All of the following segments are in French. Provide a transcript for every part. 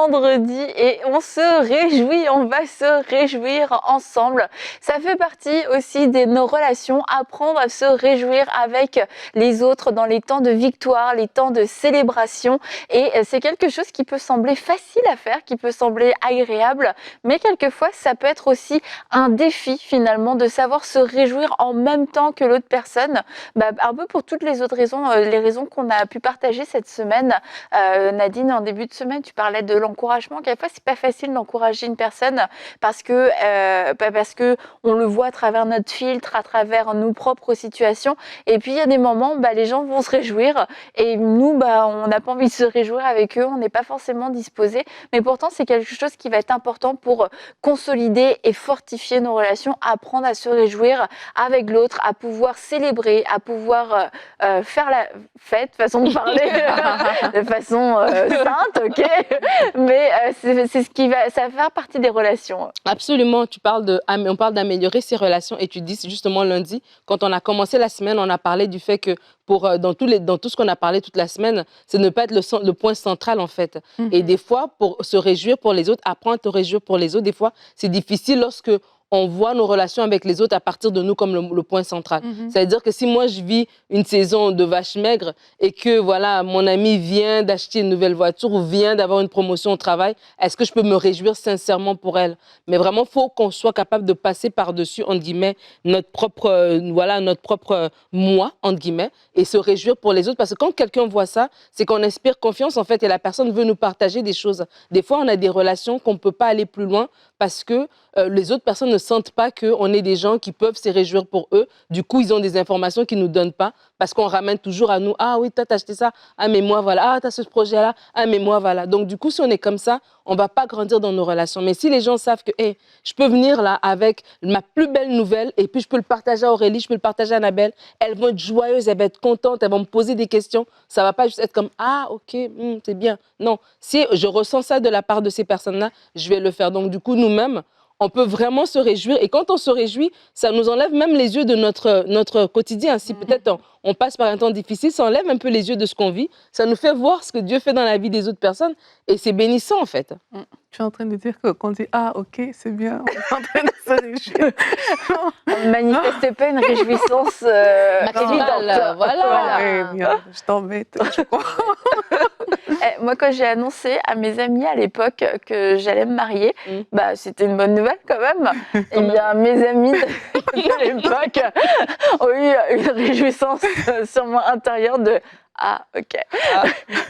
vendredi et on se réjouit, on va se réjouir ensemble. Ça fait partie aussi de nos relations, apprendre à se réjouir avec les autres dans les temps de victoire, les temps de célébration. Et c'est quelque chose qui peut sembler facile à faire, qui peut sembler agréable, mais quelquefois ça peut être aussi un défi finalement de savoir se réjouir en même temps que l'autre personne. Un peu pour toutes les autres raisons, les raisons qu'on a pu partager cette semaine. Nadine, en début de semaine, tu parlais de l'encouragement. Quelquefois, c'est pas facile d'encourager une personne parce que on le voit à travers notre filtre, à travers nos propres situations. Et puis, il y a des moments, les gens vont se réjouir et nous, on n'a pas envie de se réjouir avec eux. On n'est pas forcément disposé. Mais pourtant, c'est quelque chose qui va être important pour consolider et fortifier nos relations, apprendre à se réjouir avec l'autre, à pouvoir célébrer, à pouvoir faire la fête, façon de parler, de façon sainte, ok. Mais c'est ce qui va, ça va faire partie des relations. Absolument, on parle d'améliorer ses relations et tu dis justement lundi, quand on a commencé la semaine, on a parlé du fait que dans tout ce qu'on a parlé toute la semaine, c'est ne pas être le point central en fait. Et des fois, pour se réjouir pour les autres, apprendre à te réjouir pour les autres, des fois, c'est difficile lorsque on voit nos relations avec les autres à partir de nous comme le point central. C'est-à-dire que si moi, je vis une saison de vache maigre et que, voilà, mon ami vient d'acheter une nouvelle voiture ou vient d'avoir une promotion au travail, est-ce que je peux me réjouir sincèrement pour elle? Mais vraiment, il faut qu'on soit capable de passer par-dessus, entre guillemets, notre propre moi, entre guillemets, et se réjouir pour les autres. Parce que quand quelqu'un voit ça, c'est qu'on inspire confiance, en fait, et la personne veut nous partager des choses. Des fois, on a des relations qu'on ne peut pas aller plus loin parce que les autres personnes ne sentent pas qu'on est des gens qui peuvent se réjouir pour eux. Du coup, ils ont des informations qu'ils ne nous donnent pas parce qu'on ramène toujours à nous. Ah oui, toi, t'as acheté ça. Ah, mais moi, voilà. Ah, t'as ce projet-là. Ah, mais moi, voilà. Donc, du coup, si on est comme ça, on ne va pas grandir dans nos relations. Mais si les gens savent que, hey, je peux venir là avec ma plus belle nouvelle et puis je peux le partager à Aurélie, je peux le partager à Annabelle, elles vont être joyeuses, elles vont être contentes, elles vont me poser des questions. Ça ne va pas juste être comme, ah, ok, c'est bien. Non, si je ressens ça de la part de ces personnes-là, je vais le faire. Donc, du coup, nous-mêmes, on peut vraiment se réjouir. Et quand on se réjouit, ça nous enlève même les yeux de notre quotidien. Si peut-être on passe par un temps difficile, ça enlève un peu les yeux de ce qu'on vit. Ça nous fait voir ce que Dieu fait dans la vie des autres personnes. Et c'est bénissant, en fait. Tu es en train de dire qu'on dit « Ah, ok, c'est bien, on est en train de se réjouir. » On ne manifeste pas une réjouissance évidente. Voilà. Oui, bien, je t'embête, je crois. Moi, quand j'ai annoncé à mes amis à l'époque que j'allais me marier, c'était une bonne nouvelle quand même. Et bien, mes amis de l'époque ont eu une réjouissance sur mon intérieur de ah, ok.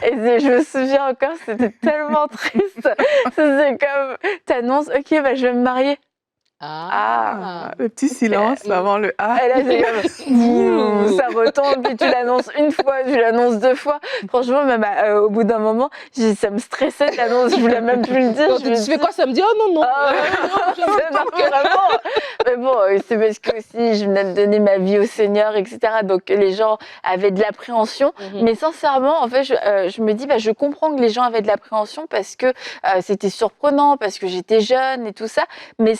Et je me souviens encore, c'était tellement triste. C'est comme, t'annonces, ok, je vais me marier. Le petit silence avant le A. Et là, c'est comme, ça retombe, puis tu l'annonces une fois, tu l'annonces deux fois. Franchement, même au bout d'un moment, ça me stressait, l'annonce, je voulais même plus le dire. Tu fais quoi samedi? Oh non, non. Non, vraiment. Mais bon, c'est parce que aussi, je venais de donner ma vie au Seigneur, etc. Donc, les gens avaient de l'appréhension. Mais sincèrement, en fait, je me dis, je comprends que les gens avaient de l'appréhension parce que c'était surprenant, parce que j'étais jeune et tout ça. Mais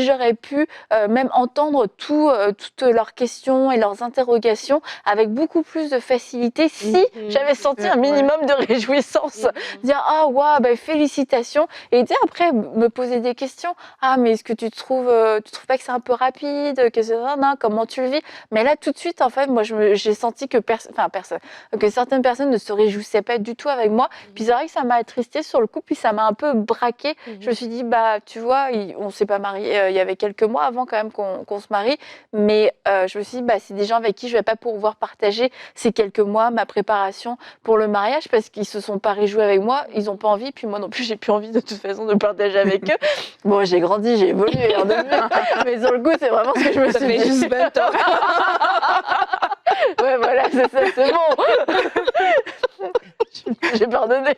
j'aurais pu même entendre toutes leurs questions et leurs interrogations avec beaucoup plus de facilité si j'avais senti un minimum de réjouissance. Dire « Ah, waouh, félicitations !» Et après, me poser des questions. « Ah, mais est-ce que tu trouves pas que c'est un peu rapide? Comment tu le vis ?» Mais là, tout de suite, en fait, moi, j'ai senti que certaines personnes ne se réjouissaient pas du tout avec moi. Puis c'est vrai que ça m'a attristée sur le coup, puis ça m'a un peu braquée. Je me suis dit, tu vois, on s'est pas mariés, il y avait quelques mois avant quand même qu'on se marie, mais je me suis dit, c'est des gens avec qui je vais pas pouvoir partager ces quelques mois, ma préparation pour le mariage, parce qu'ils se sont pas réjouis avec moi, ils ont pas envie, puis moi non plus, j'ai plus envie de toute façon de partager avec eux. Bon, j'ai grandi, j'ai évolué, mais sur le coup, c'est vraiment ce que je me suis dit. Juste 20 ans. Ouais, voilà, c'est ça, c'est bon. J'ai pardonné.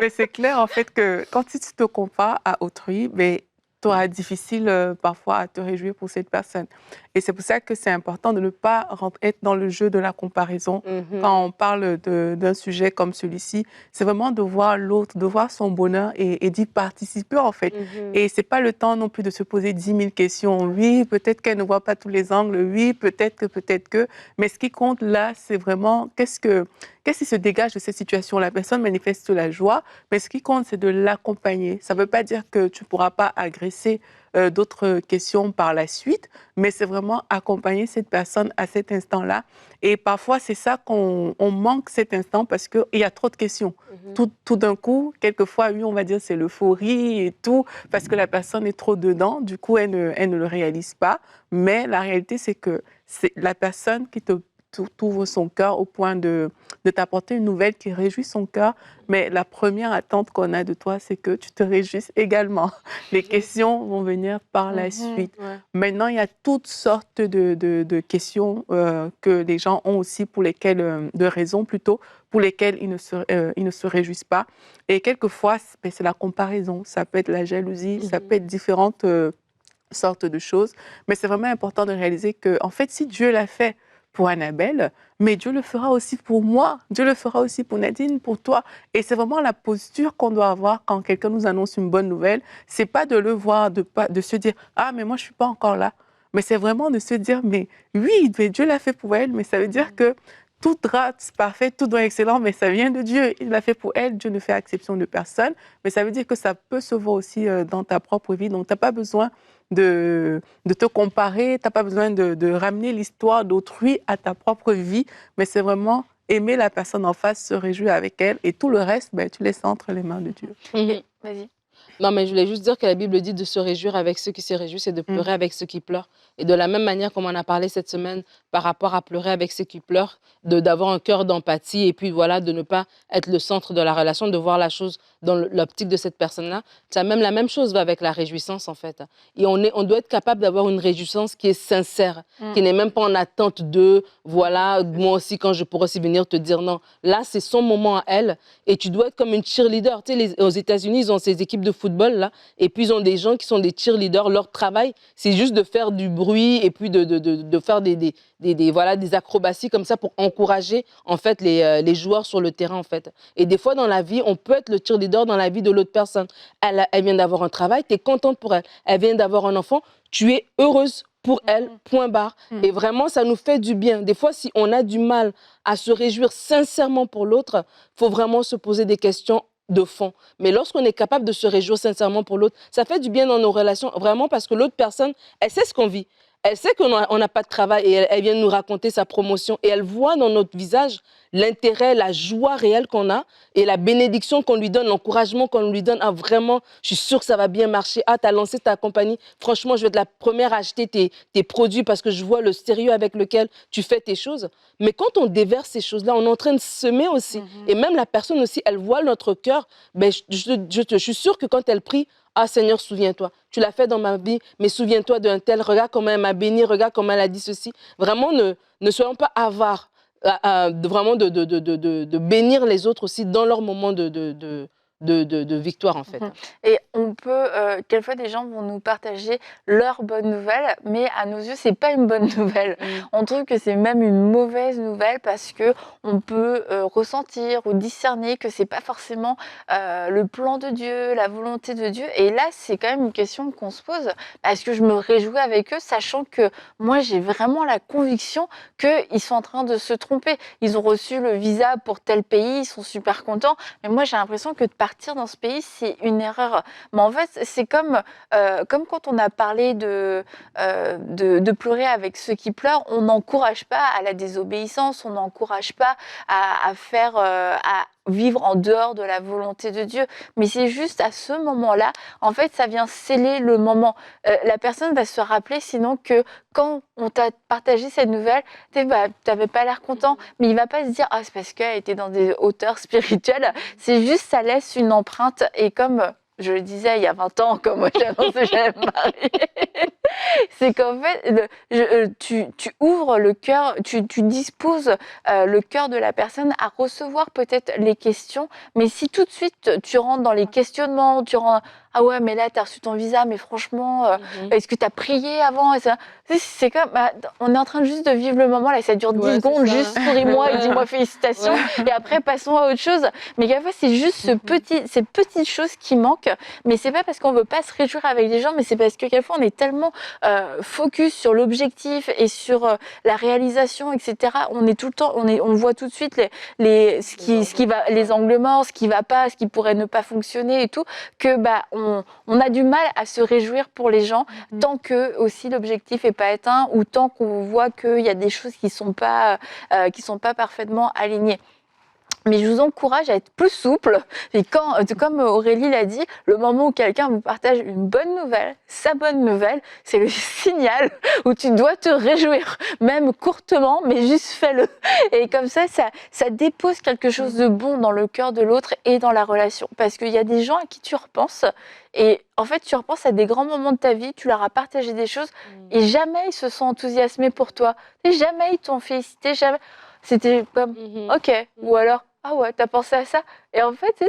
Mais c'est clair, en fait, que quand tu te compares à autrui, tu auras difficile parfois à te réjouir pour cette personne. Et c'est pour ça que c'est important de ne pas être dans le jeu de la comparaison. Quand on parle d'un sujet comme celui-ci, c'est vraiment de voir l'autre, de voir son bonheur et d'y participer en fait. Et c'est pas le temps non plus de se poser 10 000 questions. Oui, peut-être qu'elle ne voit pas tous les angles. Oui, peut-être que. Mais ce qui compte là, c'est vraiment qu'est-ce qui se dégage de cette situation. La personne manifeste la joie, mais ce qui compte, c'est de l'accompagner. Ça ne veut pas dire que tu ne pourras pas agresser d'autres questions par la suite, mais c'est vraiment accompagner cette personne à cet instant-là. Et parfois, c'est ça qu'on manque cet instant parce qu'il y a trop de questions. Tout d'un coup, quelquefois, oui, on va dire c'est l'euphorie et tout, parce que la personne est trop dedans, du coup, elle ne le réalise pas. Mais la réalité, c'est que c'est la personne qui t'ouvre son cœur au point de t'apporter une nouvelle qui réjouit son cœur. Mais la première attente qu'on a de toi, c'est que tu te réjouisses également. Les questions vont venir par la suite. Ouais. Maintenant, il y a toutes sortes de questions que les gens ont aussi, pour lesquelles, de raisons plutôt, pour lesquelles ils ne se réjouissent pas. Et quelquefois, c'est la comparaison. Ça peut être la jalousie, ça peut être différentes sortes de choses. Mais c'est vraiment important de réaliser que, en fait, si Dieu l'a fait pour Annabelle, mais Dieu le fera aussi pour moi, Dieu le fera aussi pour Nadine, pour toi. Et c'est vraiment la posture qu'on doit avoir quand quelqu'un nous annonce une bonne nouvelle. C'est pas de le voir, de se dire « Ah, mais moi, je suis pas encore là ». Mais c'est vraiment de se dire « Mais oui, mais Dieu l'a fait pour elle, mais ça veut dire que tout doit être parfait, tout doit être excellent, mais ça vient de Dieu. Il l'a fait pour elle, Dieu ne fait exception de personne. Mais ça veut dire que ça peut se voir aussi dans ta propre vie. Donc, tu n'as pas besoin de te comparer, tu n'as pas besoin de ramener l'histoire d'autrui à ta propre vie, mais c'est vraiment aimer la personne en face, se réjouir avec elle, et tout le reste, tu laisses ça entre les mains de Dieu. Vas-y. Non, mais je voulais juste dire que la Bible dit de se réjouir avec ceux qui se réjouissent et de pleurer avec ceux qui pleurent. Et de la même manière, comme on a parlé cette semaine par rapport à pleurer avec ceux qui pleurent, d'avoir un cœur d'empathie et puis voilà, de ne pas être le centre de la relation, de voir la chose dans l'optique de cette personne-là. Même la même chose va avec la réjouissance, en fait. Et on doit être capable d'avoir une réjouissance qui est sincère, qui n'est même pas en attente de, voilà, moi aussi, quand je pourrai aussi venir te dire non. Là, c'est son moment à elle et tu dois être comme une cheerleader. Tu sais, aux États-Unis, ils ont ces équipes de football, là, et puis ils ont des gens qui sont des cheerleaders. Leur travail, c'est juste de faire du bruit et puis de faire des acrobaties comme ça pour encourager, en fait, les joueurs sur le terrain, en fait. Et des fois, dans la vie, on peut être le cheerleader dans la vie de l'autre personne. Elle vient d'avoir un travail, tu es contente pour elle. Elle vient d'avoir un enfant, tu es heureuse pour elle, point barre. Et vraiment, ça nous fait du bien. Des fois, si on a du mal à se réjouir sincèrement pour l'autre, il faut vraiment se poser des questions de fond. Mais lorsqu'on est capable de se réjouir sincèrement pour l'autre, ça fait du bien dans nos relations, vraiment, parce que l'autre personne, elle sait ce qu'on vit. Elle sait qu'on n'a pas de travail et elle vient nous raconter sa promotion. Et elle voit dans notre visage l'intérêt, la joie réelle qu'on a et la bénédiction qu'on lui donne, l'encouragement qu'on lui donne. Ah, vraiment, je suis sûre que ça va bien marcher. Ah, tu as lancé ta compagnie. Franchement, je vais être la première à acheter tes produits parce que je vois le sérieux avec lequel tu fais tes choses. Mais quand on déverse ces choses-là, on est en train de semer aussi. Et même la personne aussi, elle voit notre cœur. Ben, je suis sûre que quand elle prie, ah Seigneur, souviens-toi, tu l'as fait dans ma vie, mais souviens-toi d'un tel, regarde comment elle m'a béni, regarde comment elle a dit ceci. Vraiment, ne soyons pas avares, vraiment de bénir les autres aussi dans leur moment de victoire, en fait. Et on peut, quelquefois, des gens vont nous partager leur bonne nouvelle, mais à nos yeux, c'est pas une bonne nouvelle. On trouve que c'est même une mauvaise nouvelle parce que on peut ressentir ou discerner que c'est pas forcément le plan de Dieu, la volonté de Dieu. Et là, c'est quand même une question qu'on se pose parce que je me réjouis avec eux, sachant que moi, j'ai vraiment la conviction qu'ils sont en train de se tromper. Ils ont reçu le visa pour tel pays, ils sont super contents, mais moi, j'ai l'impression que de partir dans ce pays, c'est une erreur. Mais en fait, c'est comme quand on a parlé de pleurer avec ceux qui pleurent, on n'encourage pas à la désobéissance, on n'encourage pas à vivre en dehors de la volonté de Dieu. Mais c'est juste à ce moment-là, en fait, ça vient sceller le moment. La personne va se rappeler sinon que quand on t'a partagé cette nouvelle, t'avais pas l'air content, mais il va pas se dire « Ah, c'est parce qu'elle était dans des hauteurs spirituelles ». C'est juste, ça laisse une empreinte. Et comme je le disais il y a 20 ans, quand moi j'ai annoncé que j'allais me marier, c'est qu'en fait, tu ouvres le cœur, tu disposes le cœur de la personne à recevoir peut-être les questions, mais si tout de suite tu rentres dans les questionnements, tu rentres, ah ouais, mais là, tu as reçu ton visa, mais franchement, est-ce que tu as prié avant? Et ça, c'est comme, bah, on est en train juste de vivre le moment, là, ça dure 10 Ouais, c'est secondes, ça. juste souris-moi et dis-moi félicitations, et après, passons à autre chose. Mais quelquefois, c'est juste ces petites choses qui manquent, mais c'est pas parce qu'on veut pas se réjouir avec les gens, mais c'est parce que quelquefois, on est tellement focus sur l'objectif et sur la réalisation, etc. On est tout le temps, on voit tout de suite ce qui va, les angles morts, ce qui va pas, ce qui pourrait ne pas fonctionner et tout, que bah on a du mal à se réjouir pour les gens tant que aussi l'objectif est pas atteint ou tant qu'on voit qu'il y a des choses qui sont pas parfaitement alignées. Mais je vous encourage à être plus souple. Et comme Aurélie l'a dit, le moment où quelqu'un vous partage une bonne nouvelle, sa bonne nouvelle, c'est le signal où tu dois te réjouir, même courtement, mais juste fais-le. Et comme ça dépose quelque chose de bon dans le cœur de l'autre et dans la relation. Parce qu'il y a des gens à qui tu repenses et en fait, tu repenses à des grands moments de ta vie, tu leur as partagé des choses et jamais ils se sont enthousiasmés pour toi. Et jamais ils t'ont félicité, jamais. C'était comme, ok, ou alors, ah ouais, t'as pensé à ça? Et en fait,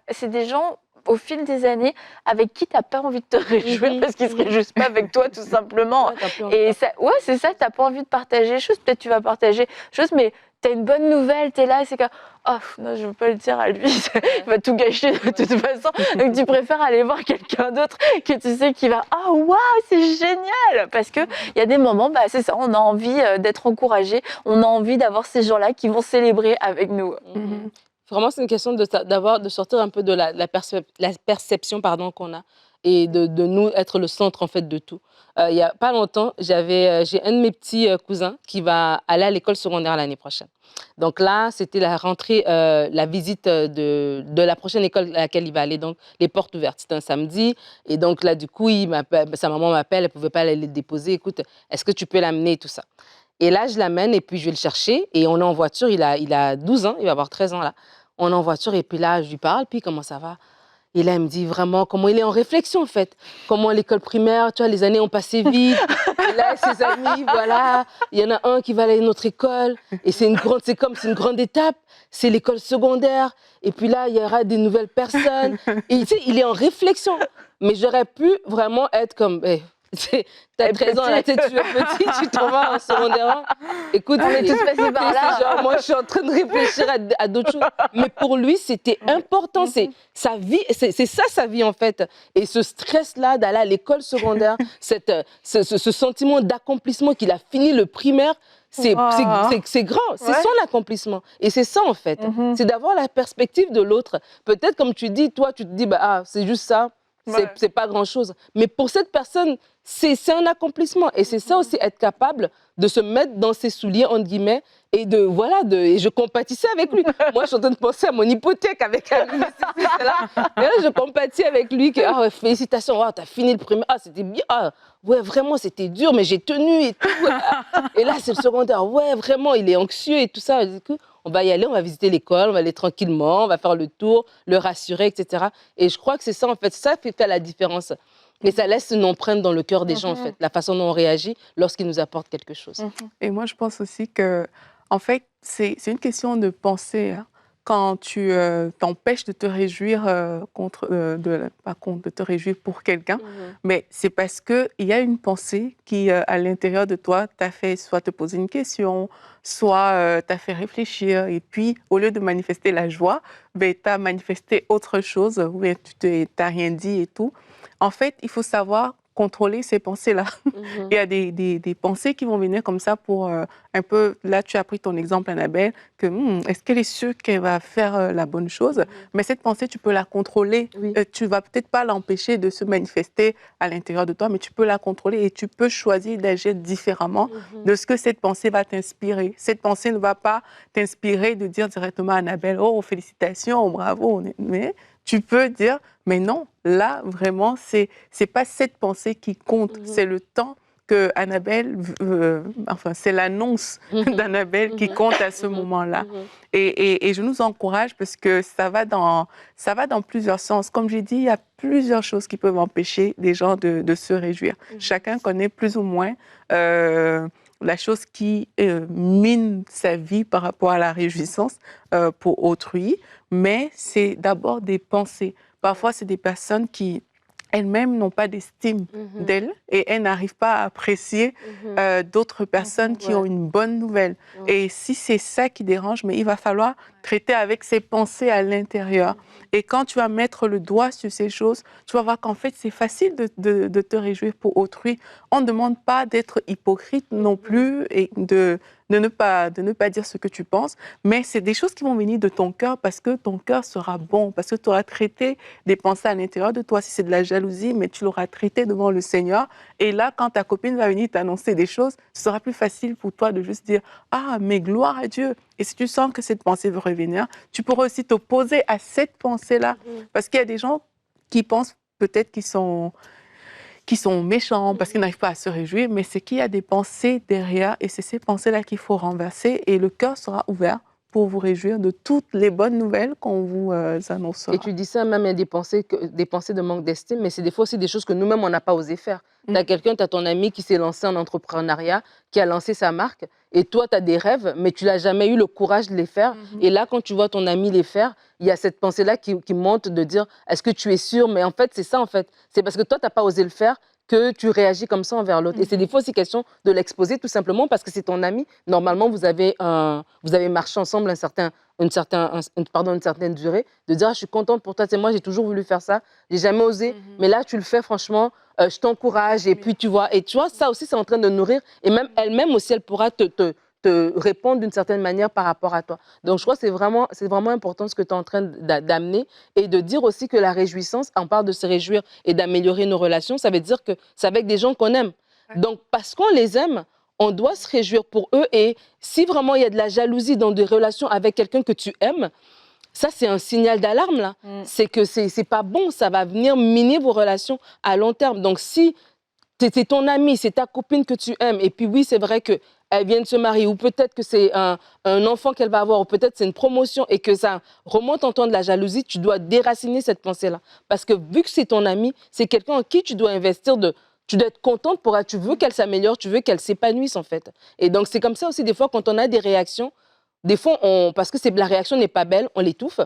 c'est des gens, au fil des années, avec qui t'as pas envie de te réjouir parce qu'ils se réjouissent pas avec toi, tout simplement. Ouais, t'as plus envie. Et ça, ouais, c'est ça, t'as pas envie de partager les choses. Peut-être tu vas partager des choses, mais t'as une bonne nouvelle, t'es là, et c'est comme, oh non, je veux pas le dire à lui, il va tout gâcher de toute façon. Donc tu préfères aller voir quelqu'un d'autre que tu sais qui va, oh waouh, c'est génial! Parce qu'il y a des moments, bah, c'est ça, on a envie d'être encouragé, on a envie d'avoir ces gens-là qui vont célébrer avec nous. Vraiment, c'est une question de sortir un peu de la perception pardon, qu'on a et de nous être le centre en fait de tout. Il y a pas longtemps, j'ai un de mes petits cousins qui va aller à l'école secondaire l'année prochaine. Donc là, c'était la rentrée, la visite de la prochaine école à laquelle il va aller, donc les portes ouvertes. C'était un samedi. Et donc là, du coup, sa maman m'appelle, elle ne pouvait pas aller le déposer. Écoute, est-ce que tu peux l'amener et tout ça? Et là, je l'amène et puis je vais le chercher. Et on est en voiture, il a 12 ans, il va avoir 13 ans là. On est en voiture et puis là, je lui parle, puis comment ça va? Et là, il me dit vraiment comment il est en réflexion, en fait. Comment l'école primaire, tu vois, les années ont passé vite. Et là, ses amis, voilà, il y en a un qui va aller à une autre école. Et c'est une grande étape. C'est l'école secondaire. Et puis là, il y aura des nouvelles personnes. Et tu sais, il est en réflexion. Mais j'aurais pu vraiment être comme, t'as 13 ans, là, tu es petit, tu t'en vas en secondaire. Écoute, on est tous passés par là. Genre, moi, je suis en train de réfléchir à d'autres choses. Mais pour lui, c'était important. C'est sa vie, c'est ça sa vie, en fait. Et ce stress-là d'aller à l'école secondaire, ce sentiment d'accomplissement qu'il a fini le primaire, c'est grand, c'est son accomplissement. Et c'est ça, en fait. C'est d'avoir la perspective de l'autre. Peut-être, comme tu dis, toi, tu te dis, c'est juste ça. C'est pas grand-chose. Mais pour cette personne, c'est un accomplissement. Et c'est ça aussi, être capable de se mettre dans ses souliers, entre guillemets, et et je compatissais avec lui. Moi, je suis en train de penser à mon hypothèque avec lui. Et là, je compatis avec lui, que, félicitations, t'as fini le premier. C'était bien. Ouais, vraiment, c'était dur, mais j'ai tenu et tout. Et là, c'est le secondaire. Ouais, vraiment, il est anxieux et tout ça. Du coup, on va y aller, on va visiter l'école, on va aller tranquillement, on va faire le tour, le rassurer, etc. Et je crois que c'est ça, en fait, ça fait la différence. Et ça laisse une empreinte dans le cœur des gens, en fait, la façon dont on réagit lorsqu'ils nous apportent quelque chose. Et moi, je pense aussi que, en fait, c'est une question de pensée. Hein. Quand tu t'empêches de te réjouir de te réjouir pour quelqu'un, mais c'est parce qu'il y a une pensée qui, à l'intérieur de toi, t'a fait soit te poser une question, soit t'a fait réfléchir. Et puis, au lieu de manifester la joie, tu as manifesté autre chose, ou bien tu n'as rien dit et tout. En fait, il faut savoir contrôler ces pensées-là. Il y a des pensées qui vont venir comme ça pour un peu... Là, tu as pris ton exemple, Annabelle, que est-ce qu'elle est sûre qu'elle va faire la bonne chose? Mais cette pensée, tu peux la contrôler. Oui. Tu ne vas peut-être pas l'empêcher de se manifester à l'intérieur de toi, mais tu peux la contrôler et tu peux choisir d'agir différemment de ce que cette pensée va t'inspirer. Cette pensée ne va pas t'inspirer de dire directement à Annabelle, oh, félicitations, bravo, mais... Tu peux dire, mais non, là, vraiment, c'est pas cette pensée qui compte, c'est le temps que Annabelle, enfin, c'est l'annonce d'Annabelle qui compte à ce moment-là. Et je nous encourage parce que ça va dans plusieurs sens. Comme j'ai dit, il y a plusieurs choses qui peuvent empêcher les gens de se réjouir. Chacun connaît plus ou moins la chose qui mine sa vie par rapport à la réjouissance pour autrui, mais c'est d'abord des pensées. Parfois, c'est des personnes qui elles-mêmes n'ont pas d'estime d'elles et elles n'arrivent pas à apprécier d'autres personnes qui ont une bonne nouvelle. Et si c'est ça qui dérange, mais il va falloir traiter avec ses pensées à l'intérieur. Et quand tu vas mettre le doigt sur ces choses, tu vas voir qu'en fait, c'est facile de te réjouir pour autrui. On ne demande pas d'être hypocrite non plus et de ne pas dire ce que tu penses, mais c'est des choses qui vont venir de ton cœur parce que ton cœur sera bon, parce que tu auras traité des pensées à l'intérieur de toi. Si c'est de la jalousie, mais tu l'auras traité devant le Seigneur. Et là, quand ta copine va venir t'annoncer des choses, ce sera plus facile pour toi de juste dire « Ah, mais gloire à Dieu !» Et si tu sens que cette pensée veut revenir, tu pourras aussi t'opposer à cette pensée-là. Parce qu'il y a des gens qui pensent peut-être qu'ils sont méchants parce qu'ils n'arrivent pas à se réjouir, mais c'est qu'il y a des pensées derrière et c'est ces pensées-là qu'il faut renverser et le cœur sera ouvert pour vous réjouir de toutes les bonnes nouvelles qu'on vous annoncera. Et tu dis ça, même il y a des pensées de manque d'estime, mais c'est des fois aussi des choses que nous-mêmes, on n'a pas osé faire. Tu as ton ami qui s'est lancé en entrepreneuriat, qui a lancé sa marque, et toi, tu as des rêves, mais tu n'as jamais eu le courage de les faire. Et là, quand tu vois ton ami les faire, il y a cette pensée-là qui monte de dire, est-ce que tu es sûr? Mais en fait, c'est ça, en fait. C'est parce que toi, tu n'as pas osé le faire que tu réagis comme ça envers l'autre. Et c'est des fois aussi question de l'exposer tout simplement parce que c'est ton ami. Normalement, vous avez marché ensemble une certaine durée, de dire, ah, je suis contente pour toi, c'est moi, j'ai toujours voulu faire ça, j'ai jamais osé, mais là, tu le fais, franchement, je t'encourage, et puis tu vois, ça aussi, c'est en train de nourrir, et même elle-même aussi, elle pourra te répondre d'une certaine manière par rapport à toi. Donc, je crois que c'est vraiment important ce que tu es en train d'amener et de dire aussi que la réjouissance, on parle de se réjouir et d'améliorer nos relations, ça veut dire que c'est avec des gens qu'on aime. Donc, parce qu'on les aime, on doit se réjouir pour eux. Et si vraiment il y a de la jalousie dans des relations avec quelqu'un que tu aimes, ça, c'est un signal d'alarme, là. C'est que c'est pas bon, ça va venir miner vos relations à long terme. Donc, si c'est ton ami, c'est ta copine que tu aimes, et puis oui, c'est vrai qu'elle vient de se marier, ou peut-être que c'est un enfant qu'elle va avoir, ou peut-être c'est une promotion, et que ça remonte en toi de la jalousie, tu dois déraciner cette pensée-là. Parce que vu que c'est ton ami, c'est quelqu'un en qui tu dois investir tu dois être contente pour elle, tu veux qu'elle s'améliore, tu veux qu'elle s'épanouisse, en fait. Et donc, c'est comme ça aussi, des fois, quand on a des réactions, des fois, parce que la réaction n'est pas belle, on l'étouffe.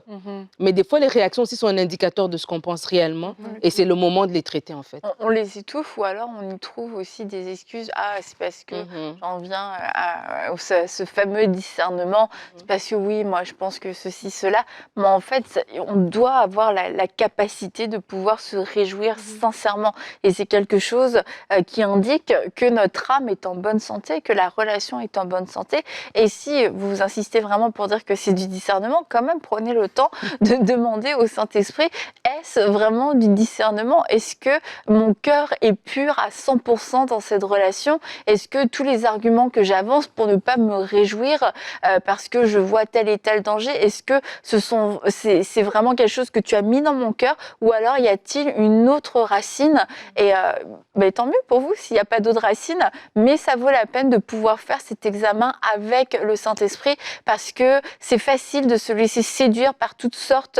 Mais des fois, les réactions aussi sont un indicateur de ce qu'on pense réellement. Et c'est le moment de les traiter, en fait. On les étouffe ou alors on y trouve aussi des excuses. Ah, c'est parce que j'en viens à ce fameux discernement. C'est parce que oui, moi, je pense que ceci, cela. Mais en fait, on doit avoir la capacité de pouvoir se réjouir sincèrement. Et c'est quelque chose qui indique que notre âme est en bonne santé, que la relation est en bonne santé. Et si vous insistez vraiment pour dire que c'est du discernement, quand même prenez le temps de demander au Saint-Esprit, est-ce vraiment du discernement? Est-ce que mon cœur est pur à 100% dans cette relation? Est-ce que tous les arguments que j'avance pour ne pas me réjouir parce que je vois tel et tel danger, est-ce que c'est vraiment quelque chose que tu as mis dans mon cœur, ou alors y a-t-il une autre racine? Et tant mieux pour vous s'il n'y a pas d'autre racine, mais ça vaut la peine de pouvoir faire cet examen avec le Saint-Esprit, parce que c'est facile de se laisser séduire par toutes sortes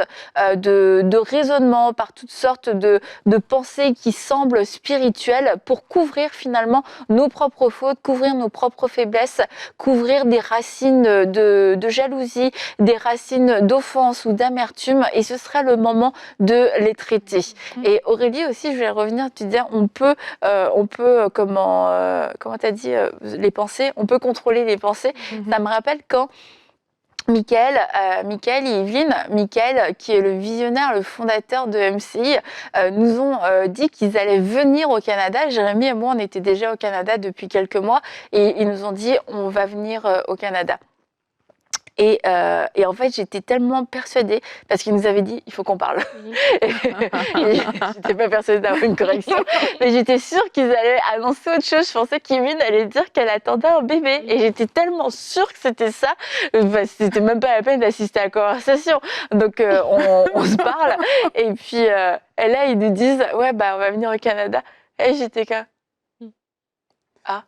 de raisonnements, par toutes sortes de pensées qui semblent spirituelles pour couvrir finalement nos propres fautes, couvrir nos propres faiblesses, couvrir des racines de jalousie, des racines d'offense ou d'amertume, et ce serait le moment de les traiter. Et Aurélie aussi, je vais revenir, tu disais, on peut comment tu as dit, les pensées, on peut contrôler les pensées. Ça me rappelle quand Michael et Yveline, Michael, qui est le visionnaire, le fondateur de MCI, nous ont dit qu'ils allaient venir au Canada. Jérémy et moi, on était déjà au Canada depuis quelques mois, et ils nous ont dit on va venir au Canada. Et en fait, j'étais tellement persuadée, parce qu'ils nous avaient dit, il faut qu'on parle. J'étais pas persuadée d'avoir une correction, mais j'étais sûre qu'ils allaient annoncer autre chose. Je pensais qu'Yvine allait dire qu'elle attendait un bébé. Et j'étais tellement sûre que c'était ça. C'était même pas la peine d'assister à la conversation. Donc, on se parle. Et puis, et là, ils nous disent, ouais, on va venir au Canada. Et j'étais comme... ah.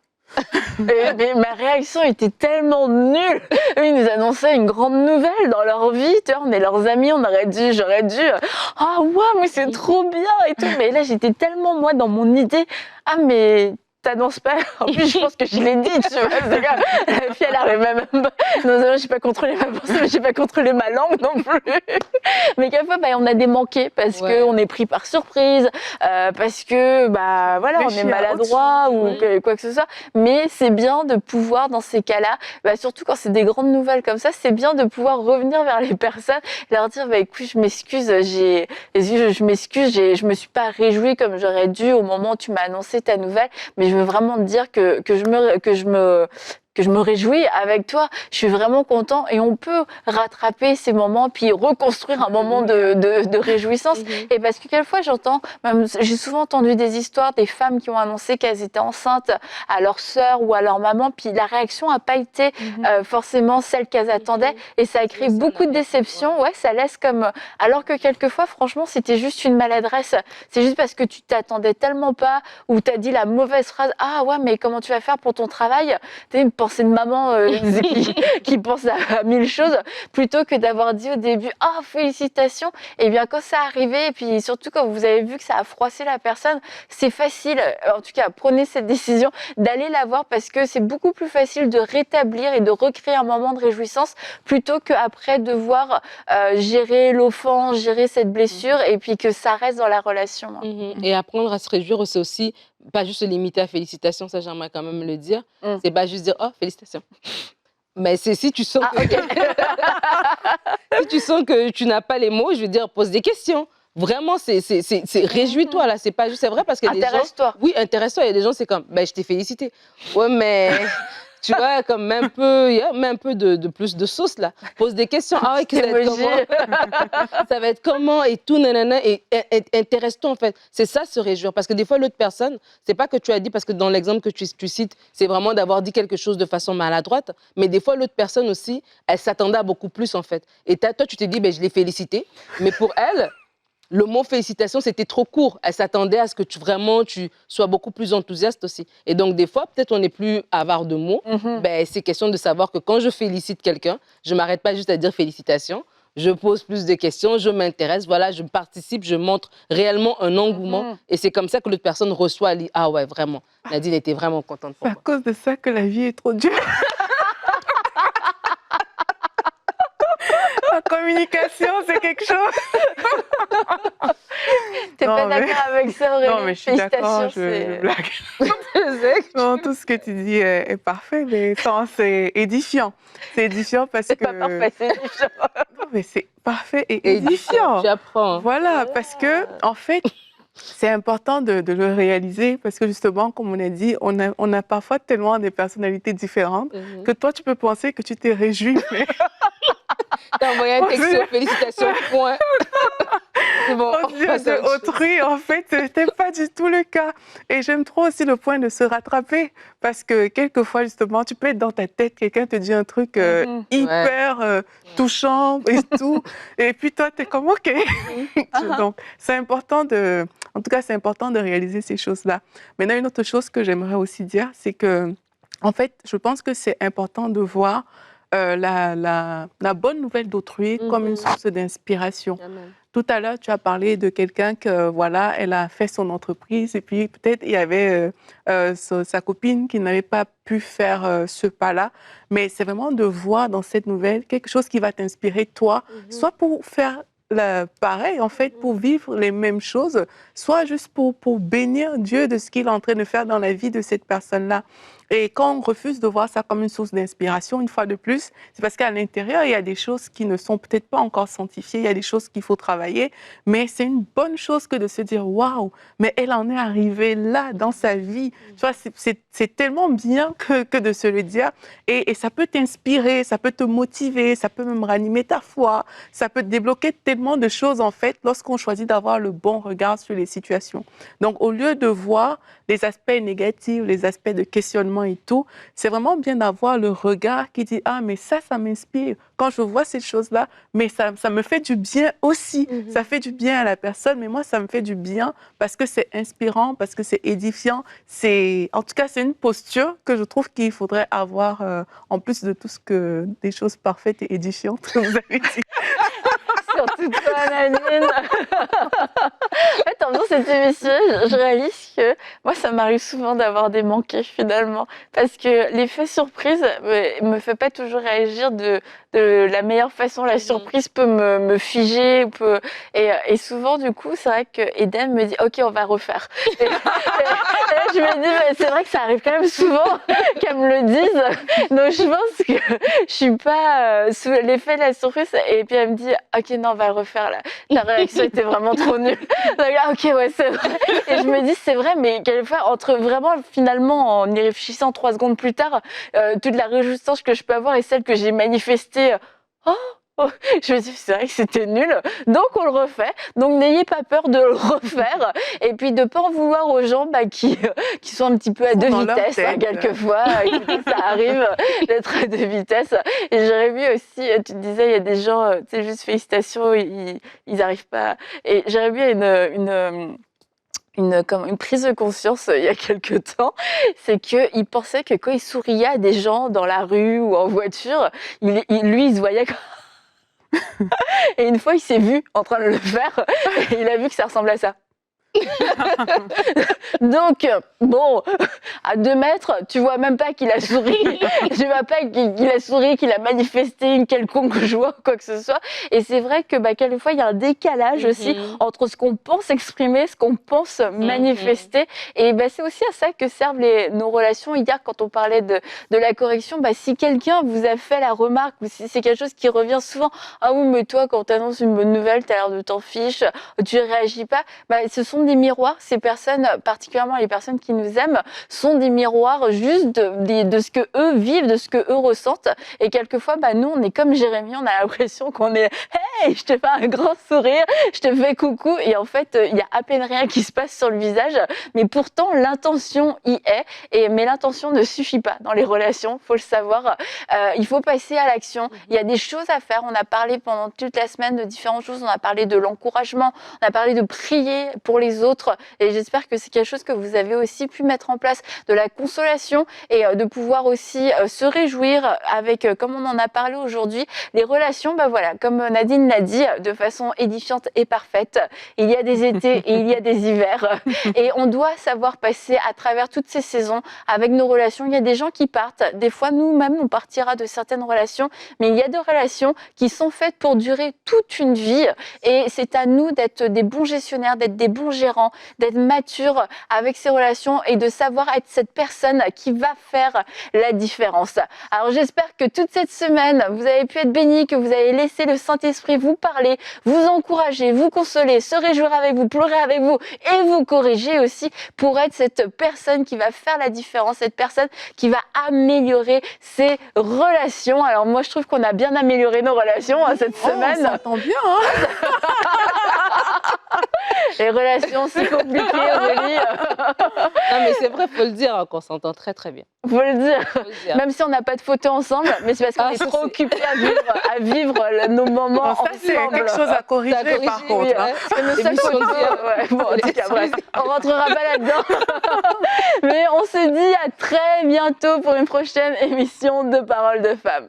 Mais ma réaction était tellement nulle. Eux, ils nous annonçaient une grande nouvelle dans leur vie. Tu vois, on est leurs amis, j'aurais dû. Ah ouais, mais c'est trop bien et tout. Mais là, j'étais tellement moi dans mon idée. Ah mais t'annonces pas. En plus, je pense que je l'ai dit. Tu vois, c'est comme, la fille, elle arrive même pas. Non, j'ai pas contrôlé ma pensée, mais j'ai pas contrôlé ma langue non plus. Mais quelquefois, on a des manqués parce qu'on est pris par surprise, parce que voilà, on est maladroit ou quoi que ce soit. Mais c'est bien de pouvoir, dans ces cas-là, surtout quand c'est des grandes nouvelles comme ça, c'est bien de pouvoir revenir vers les personnes, leur dire écoute, je m'excuse, je me suis pas réjouie comme j'aurais dû au moment où tu m'as annoncé ta nouvelle, mais je veux vraiment te dire que je me réjouis avec toi. Je suis vraiment content et on peut rattraper ces moments puis reconstruire un moment de réjouissance. Et parce que quelquefois j'ai souvent entendu des histoires des femmes qui ont annoncé qu'elles étaient enceintes à leur sœur ou à leur maman, puis la réaction n'a pas été forcément celle qu'elles attendaient et ça a créé beaucoup de déception. Ouais, ça laisse comme... Alors que quelquefois, franchement, c'était juste une maladresse. C'est juste parce que tu t'attendais tellement pas ou tu as dit la mauvaise phrase. Ah ouais, mais comment tu vas faire pour ton travail? Tu sais, c'est une maman qui pense à mille choses, plutôt que d'avoir dit au début « Ah, félicitations !» Et bien, quand ça arrivait, et puis surtout quand vous avez vu que ça a froissé la personne, c'est facile, en tout cas, prenez cette décision d'aller la voir parce que c'est beaucoup plus facile de rétablir et de recréer un moment de réjouissance plutôt qu'après devoir gérer l'offense, gérer cette blessure et puis que ça reste dans la relation. Et apprendre à se réjouir, c'est aussi pas juste se limiter à félicitations, ça j'aimerais quand même le dire. C'est pas juste dire oh félicitations. Mais c'est si tu sens si tu sens que tu n'as pas les mots, je veux dire pose des questions. Vraiment, c'est réjouis-toi là, c'est pas juste, c'est vrai parce que intéresse-toi. Oui, intéresse-toi. Il y a des gens c'est comme je t'ai félicité. Ouais mais tu vois, comme mets un peu de plus de sauce là. Pose des questions. Ah ouais, que ça va être comment? Ça va être comment et tout, nanana. Et intéresse-toi en fait. C'est ça se réjouir. Parce que des fois, l'autre personne, c'est pas que tu as dit, parce que dans l'exemple que tu cites, c'est vraiment d'avoir dit quelque chose de façon maladroite. Mais des fois, l'autre personne aussi, elle s'attendait à beaucoup plus en fait. Et toi, tu t'es dit, je l'ai félicité. Mais pour elle, le mot félicitations, c'était trop court. Elle s'attendait à ce que tu sois beaucoup plus enthousiaste aussi. Et donc, des fois, peut-être on n'est plus avare de mots. C'est question de savoir que quand je félicite quelqu'un, je ne m'arrête pas juste à dire félicitations. Je pose plus de questions, je m'intéresse, voilà, je participe, je montre réellement un engouement. Et c'est comme ça que l'autre personne reçoit, elle dit, ah ouais, vraiment, Nadine était vraiment contente pour moi. C'est à cause de ça que la vie est trop dure. La communication, c'est quelque chose. T'es pas d'accord avec ça, Aurélie? Non, mais je suis d'accord, je blague. Non, tout ce que tu dis est parfait, mais c'est édifiant. C'est édifiant parce que... C'est pas parfait, c'est édifiant. Non, mais c'est parfait et édifiant. J'apprends. Voilà, parce que, en fait, c'est important de le réaliser parce que justement, comme on a dit, on a parfois tellement des personnalités différentes que toi, tu peux penser que tu t'es réjoui, mais... T'as envoyé un texto, félicitations, point. C'est bon. Autrui, en fait, ce n'était pas du tout le cas. Et j'aime trop aussi le point de se rattraper parce que quelquefois, justement, tu peux être dans ta tête, quelqu'un te dit un truc hyper touchant et tout. Et puis toi, tu es comme OK. Donc, c'est important en tout cas, c'est important de réaliser ces choses-là. Maintenant, une autre chose que j'aimerais aussi dire, c'est que, en fait, je pense que c'est important de voir la bonne nouvelle d'autrui comme une source d'inspiration. Tout à l'heure, tu as parlé de quelqu'un que, voilà, elle a fait son entreprise et puis peut-être il y avait sa copine qui n'avait pas pu faire ce pas-là. Mais c'est vraiment de voir dans cette nouvelle quelque chose qui va t'inspirer, toi, soit pour faire pareil, en fait, pour vivre les mêmes choses, soit juste pour bénir Dieu de ce qu'il est en train de faire dans la vie de cette personne-là. Et quand on refuse de voir ça comme une source d'inspiration, une fois de plus, c'est parce qu'à l'intérieur, il y a des choses qui ne sont peut-être pas encore sanctifiées, il y a des choses qu'il faut travailler, mais c'est une bonne chose que de se dire « Waouh, mais elle en est arrivée là, dans sa vie ». Tu vois, c'est tellement bien que de se le dire. Et ça peut t'inspirer, ça peut te motiver, ça peut même ranimer ta foi, ça peut te débloquer tellement de choses, en fait, lorsqu'on choisit d'avoir le bon regard sur les situations. Donc, au lieu de voir les aspects négatifs, les aspects de questionnement et tout, c'est vraiment bien d'avoir le regard qui dit « Ah, mais ça m'inspire. Quand je vois ces choses-là, mais ça me fait du bien aussi. Ça fait du bien à la personne, mais moi, ça me fait du bien parce que c'est inspirant, parce que c'est édifiant. En tout cas, c'est une posture que je trouve qu'il faudrait avoir en plus de tout ce que des choses parfaites et édifiantes que vous avez dit. Surtout toi, Nadine. En fait, en faisant cette émission, je réalise que moi, ça m'arrive souvent d'avoir des manqués finalement. Parce que l'effet surprise me fait pas toujours réagir de la meilleure façon. La surprise peut me figer. Et souvent, du coup, c'est vrai que Eden me dit « Ok, on va refaire ». Et là, je me dis « C'est vrai que ça arrive quand même souvent qu'elle me le dise. » Donc, je pense que je suis pas sous l'effet de la surprise. Et puis, elle me dit « Ok, non, on va le refaire là. Ta réaction était vraiment trop nulle. » Donc là, ok, ouais, c'est vrai. Et je me dis, c'est vrai, mais quelquefois, vraiment, finalement, en y réfléchissant 3 secondes plus tard, toute la réjouissance que je peux avoir et celle que j'ai manifestée, je me dis, c'est vrai que c'était nul. Donc, on le refait. Donc, n'ayez pas peur de le refaire. Et puis, de ne pas en vouloir aux gens qui sont un petit peu à deux vitesses, hein, quelquefois. Écoutez, ça arrive d'être à 2 vitesses. Et j'aurais vu aussi, tu te disais, il y a des gens, tu sais, juste félicitations, ils n'arrivent pas. Et j'aurais vu une prise de conscience il y a quelque temps, c'est qu'il pensait que quand il souriait à des gens dans la rue ou en voiture, lui, il se voyait et une fois, il s'est vu en train de le faire et il a vu que ça ressemblait à ça. Donc, bon, à 2 mètres, tu vois même pas qu'il a souri. Tu vois pas qu'il a souri, qu'il a manifesté une quelconque joie ou quoi que ce soit. Et c'est vrai que quelquefois, il y a un décalage aussi entre ce qu'on pense exprimer, ce qu'on pense manifester. Et c'est aussi à ça que servent nos relations. Hier, quand on parlait de la correction, si quelqu'un vous a fait la remarque ou si c'est quelque chose qui revient souvent, « Ah oui, mais toi, quand tu annonces une bonne nouvelle, tu as l'air de t'en fiche, tu réagis pas. » Ce sont des miroirs. Ces personnes, particulièrement les personnes qui nous aiment, sont des miroirs juste de ce que eux vivent, de ce que eux ressentent. Et quelquefois, nous, on est comme Jérémie, on a l'impression qu'on est « Hey, je te fais un grand sourire, je te fais coucou ». Et en fait, il y a à peine rien qui se passe sur le visage. Mais pourtant, l'intention y est. Mais l'intention ne suffit pas dans les relations, il faut le savoir. Il faut passer à l'action. Il y a des choses à faire. On a parlé pendant toute la semaine de différentes choses. On a parlé de l'encouragement, on a parlé de prier pour les autres. Et j'espère que c'est quelque chose que vous avez aussi pu mettre en place, de la consolation et de pouvoir aussi se réjouir avec, comme on en a parlé aujourd'hui, les relations, voilà, comme Nadine l'a dit, de façon édifiante et parfaite. Il y a des étés et il y a des hivers. Et on doit savoir passer à travers toutes ces saisons avec nos relations. Il y a des gens qui partent. Des fois, nous-mêmes, on partira de certaines relations. Mais il y a des relations qui sont faites pour durer toute une vie. Et c'est à nous d'être des bons gestionnaires, d'être des bons gérants, d'être matures avec ces relations et de savoir être cette personne qui va faire la différence. Alors, j'espère que toute cette semaine, vous avez pu être bénis, que vous avez laissé le Saint-Esprit vous parler, vous encourager, vous consoler, se réjouir avec vous, pleurer avec vous et vous corriger aussi pour être cette personne qui va faire la différence, cette personne qui va améliorer ses relations. Alors moi, je trouve qu'on a bien amélioré nos relations cette semaine. On s'entend bien, hein. Les relations, c'est compliqué, Aurélie. Non, mais c'est vrai, il faut le dire, qu'on s'entend très, très bien. Faut le dire. Même si on n'a pas de photos ensemble, mais c'est parce qu'on est trop occupés à vivre nos moments ensemble. C'est quelque chose à corriger, par contre. Oui, parce que nos seules photos, bon, en tout cas, bref, on rentrera pas là-dedans. Mais on se dit à très bientôt pour une prochaine émission de Paroles de Femmes.